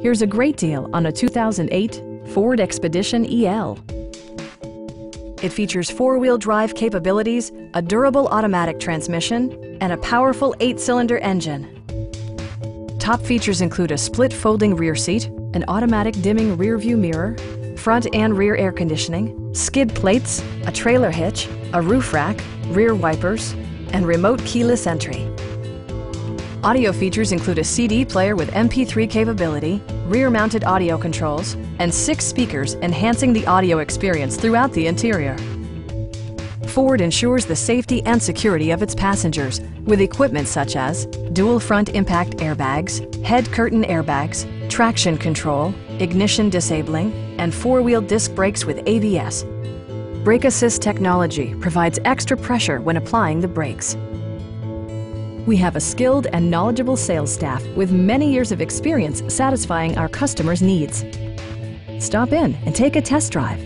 Here's a great deal on a 2008 Ford Expedition EL. It features four-wheel drive capabilities, a durable automatic transmission, and a powerful 8-cylinder engine. Top features include a split folding rear seat, an automatic dimming rear-view mirror, front and rear air conditioning, skid plates, a trailer hitch, a roof rack, rear wipers, and remote keyless entry. Audio features include a CD player with MP3 capability, rear-mounted audio controls, and 6 speakers enhancing the audio experience throughout the interior. Ford ensures the safety and security of its passengers with equipment such as dual front impact airbags, head curtain airbags, traction control, ignition disabling, and 4-wheel disc brakes with ABS. Brake Assist technology provides extra pressure when applying the brakes. We have a skilled and knowledgeable sales staff with many years of experience satisfying our customers' needs. Stop in and take a test drive.